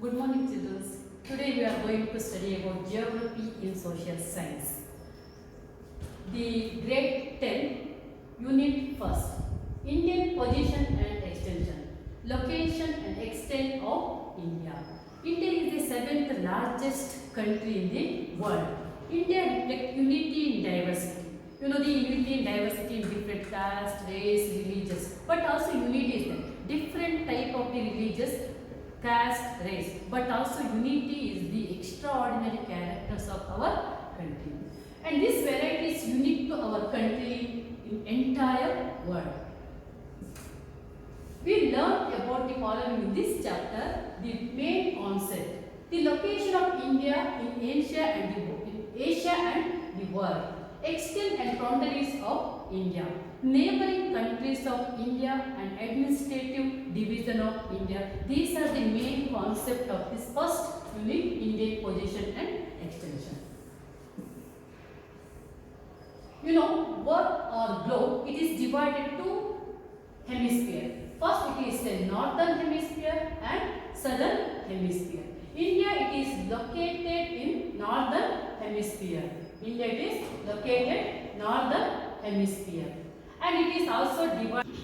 Good morning, children. Today we are going to study about geography in social science. The grade 10, unit first. Indian position and extension. Location and extent of India. India is the seventh largest country in the world. India reflects unity in diversity. You know the unity in diversity in different caste, race, religions. But also unity is there. Different type of the religious caste, race, but also unity is the extraordinary characters of our country. And this variety is unique to our country in entire world. We learned about the following in this chapter, the main concept, the location of India in Asia and the world, extent and boundaries of India, neighboring countries of India and administrative division of India. These are the main concept of this first unit, Indian position and extension. You know, world or globe, it is divided to hemisphere. First it is the northern hemisphere and southern hemisphere. India, it is located in northern hemisphere. India, it is located northern hemisphere. And it is also divided,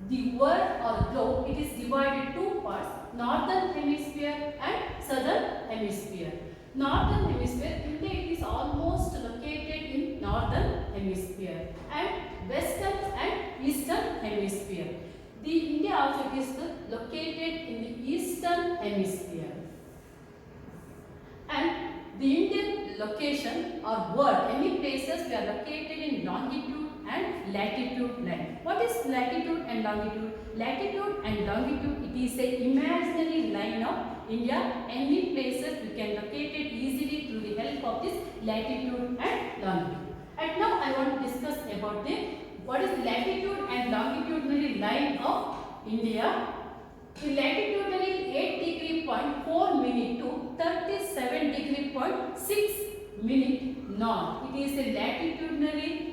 the world or globe, it is divided two parts, northern hemisphere and southern hemisphere. Northern hemisphere, India, it is almost located in northern hemisphere, and western and eastern hemisphere. The India also is located in the eastern hemisphere. And the Indian location or world, any places we are located in longitude and latitude line. What is latitude and longitude? Latitude and longitude, it is a imaginary line of India. Any places we can locate it easily through the help of this latitude and longitude. And now I want to discuss about what is latitude and longitudinal line of India. The latitudinal 8 degree point 4 minute to 37 degree point 6 minute north. It is the latitudinal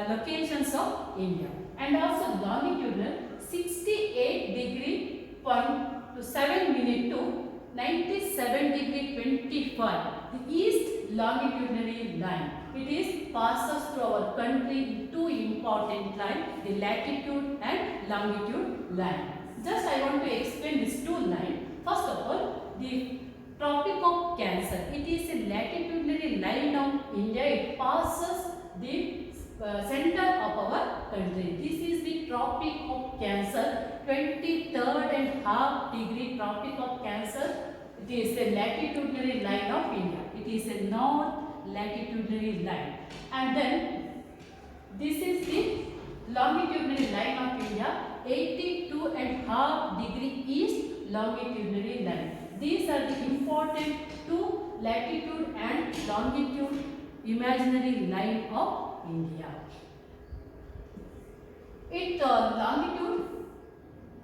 locations of India. And also longitudinal 68 degree point to 7 minute to 97 degree 25. The east longitudinal line. It is passes through our country in two important lines, the latitude and longitude line. Just I want to explain these two lines. First of all, the Tropic of Cancer. It is a latitudinal line of India. It passes the center of our country. This is the Tropic of Cancer, 23rd and half degree Tropic of Cancer. It is a latitudinal line of India. It is a north latitudinal line. And then this is the longitudinal line of India, 82 and half degree east longitudinal line. These are the important two latitude and longitude imaginary line of India. Longitude,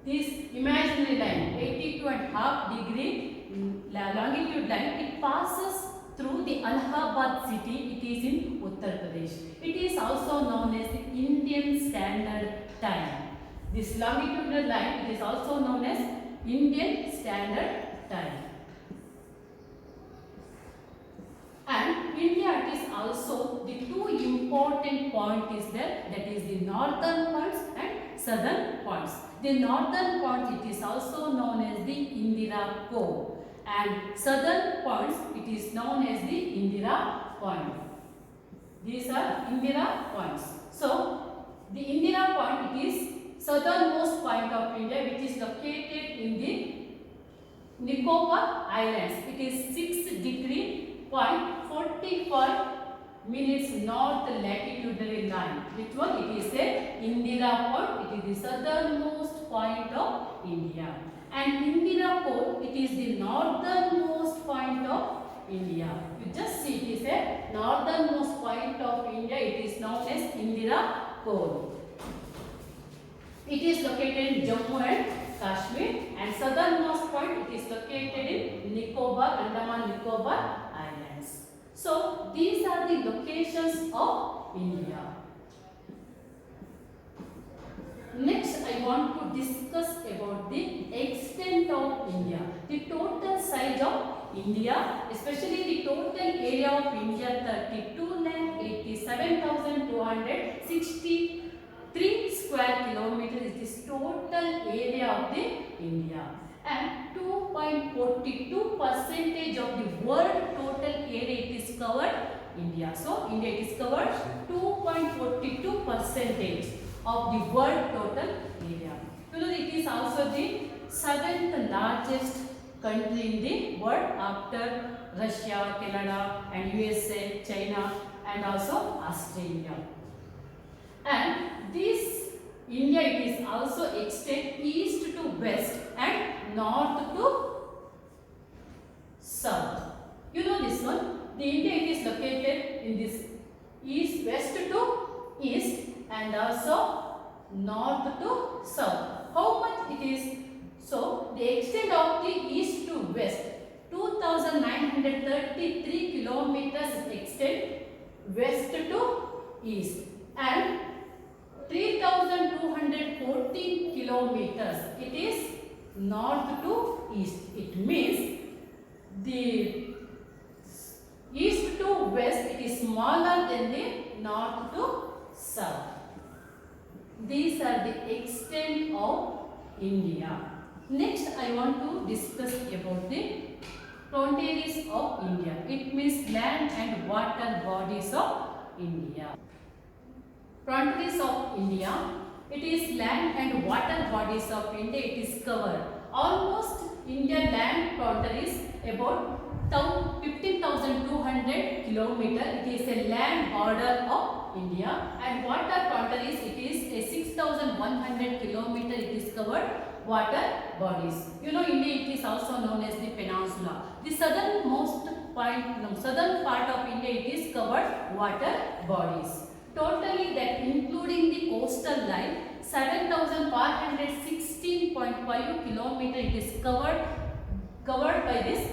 this imaginary line, 82 and half degree longitude line, it passes through the Allahabad city. It is in Uttar Pradesh. It is also known as the Indian Standard Time. This longitudinal line, it is also known as Indian Standard Time. And India, it is also the two important point is there, that is the northern points and southern points. The northern point, it is also known as the Indira Cove, and southern points, it is known as the Indira Point. These are Indira points. So the Indira Point, it is southernmost point of India, which is located in the Nicobar Islands. It is 6 degree point 45 minutes north latitudinal line. Which one? It is a Indira Point. It is the southernmost point of India. And Indira Cove, it is the northernmost point of India. You just see, it is a northernmost point of India. It is known as Indira Cove. It is located in Jammu and Kashmir, and southernmost point, it is located in Nicobar, Andaman Nicobar Islands. So these are the locations of India. Next, I want to discuss about the extent of India. The total size of India, especially the total area of India, 32,87,263 square kilometers is this total area of the India, and 2.42% of the world total area it is covered India. So India it is covered 2.42% of the world total area. You know, it is also the 7th largest country in the world after Russia, Canada and USA, China and also Australia. And this India it is also extend east to west and north to south. You know this one. The India it is located in this west to east and also north to south. How much it is? So the extent of the east to west, 2,933 kilometers extend west to east, and 3,214 kilometers it is north to east. It means the east to west it is smaller than the north to south. These are the extent of India. Next I want to discuss about the frontiers of India. It means land and water bodies of India. Frontiers of India, it is land and water bodies of India. It is covered almost India land frontiers about 15,200 kilometer. It is a land border of India, and water frontiers it is a 6,100 kilometer. It is covered water bodies. You know, India it is also known as the peninsula. The southern part of India it is covered water bodies. Totally that including the coastal line 7,416.5 kilometer it is covered by this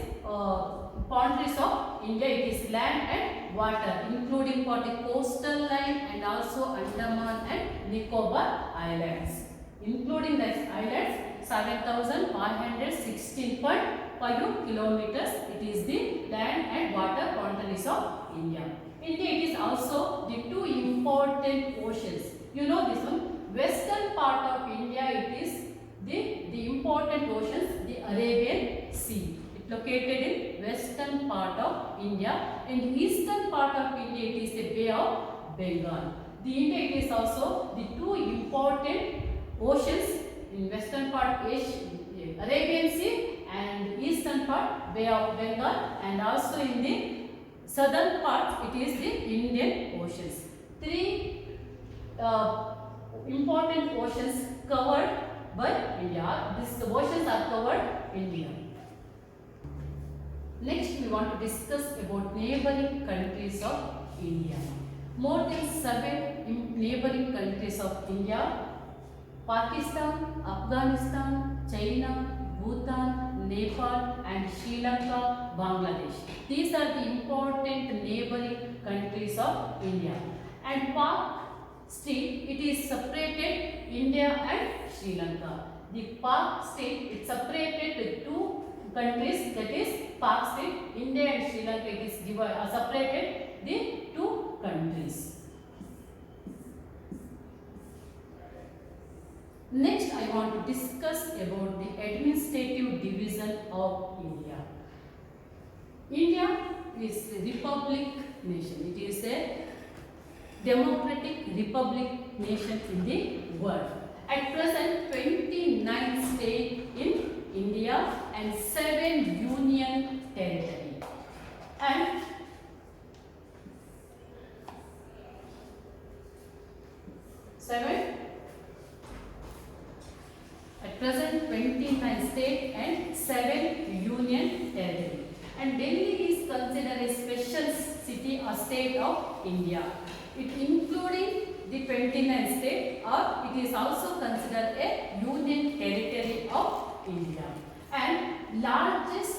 boundaries of India. It is land and water including for the coastal line and also Andaman and Nicobar Islands. Including these islands, 7,516.5 kilometers it is the land and water boundaries of India. India it is also the two important oceans. You know this one, western part of India it is the important oceans, the Arabian Sea. It located in western part of India, and eastern part of India it is the Bay of Bengal. The India it is also the two important oceans in western part Arabian Sea and eastern part Bay of Bengal, and also in the southern part it is the Indian Oceans. Three important oceans covered by India. These oceans are covered India. Next we want to discuss about neighboring countries of India. More than 7 neighboring countries of India: Pakistan, Afghanistan, China, Bhutan, Nepal and Sri Lanka, Bangladesh. These are the important neighboring countries of India. And Pak state it is separated India and Sri Lanka. The Pak state is separated with two countries, that is Pak state, India and Sri Lanka it is separated the two countries. Next I want to discuss about the administrative division of India. India is a republic nation. It is a democratic republic nation in the world. At present 29 states in India and 7 union territory. And at present 29 states and 7 union territory. And Delhi is considered a special city or state of India. It including the 29 states, or it is also considered a union territory of India. And largest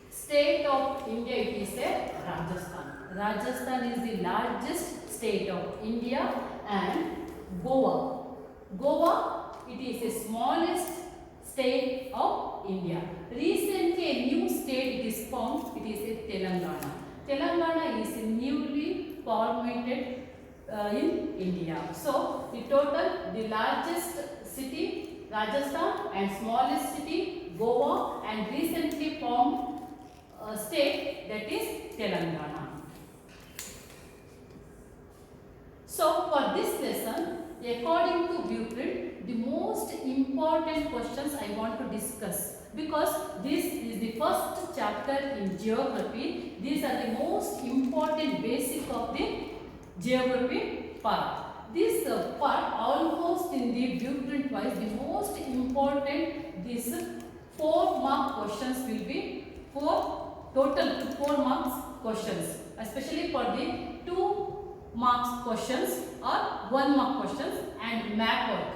state of India it is a Rajasthan. Rajasthan is the largest state of India, and Goa it is the smallest state of India. Recently, a new state it is formed. It is a Telangana. Telangana is newly formed in India. So, the largest city Rajasthan and smallest city Goa and recently formed state that is Telangana. So, for this lesson, according to blueprint, the most important questions I want to discuss, because this is the first chapter in geography. These are the most important basic of the geography part. This part almost in the blueprint wise, the most important, these 4-mark questions will be total 4 marks questions, especially for the 2 marks questions or 1 mark questions and map work.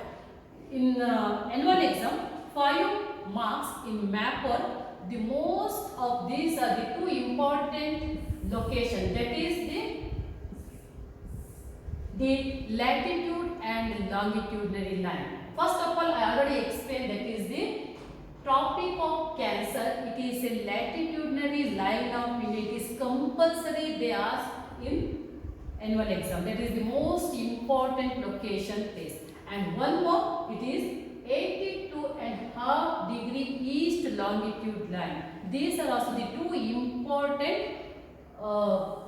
In annual exam, 5 marks in map work. The most of these are the 2 important locations, that is the latitude and longitudinary line. First of all, I already explained that is the Tropic of Cancer. It is a latitudinary line of India. It is compulsory they ask in annual exam. That is the most important location place. And one more, it is 82.5 degree east longitude line. These are also the 2 important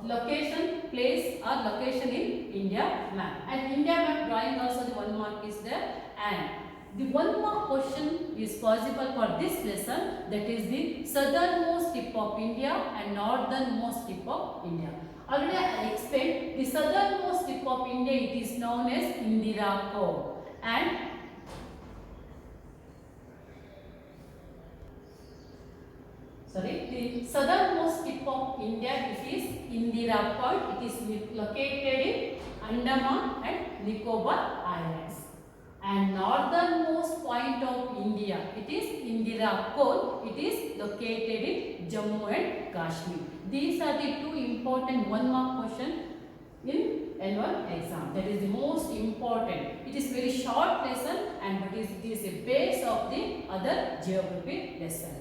location place or location in India map. And India map drawing also the 1 mark is there, and the 1 mark question is possible for this lesson, that is the southernmost tip of India and northernmost tip of India. Already I explained the southernmost tip of India, it is known as Indira Cove, and the southernmost tip of India, it is Indira Point. It is located in Andaman and Nicobar Islands. And northernmost point of India, it is Indira Cove. It is located in Jammu and Kashmir. These are the 2 important 1 mark questions in annual exam. That is the most important. It is very short lesson, and it is a base of the other geography lesson.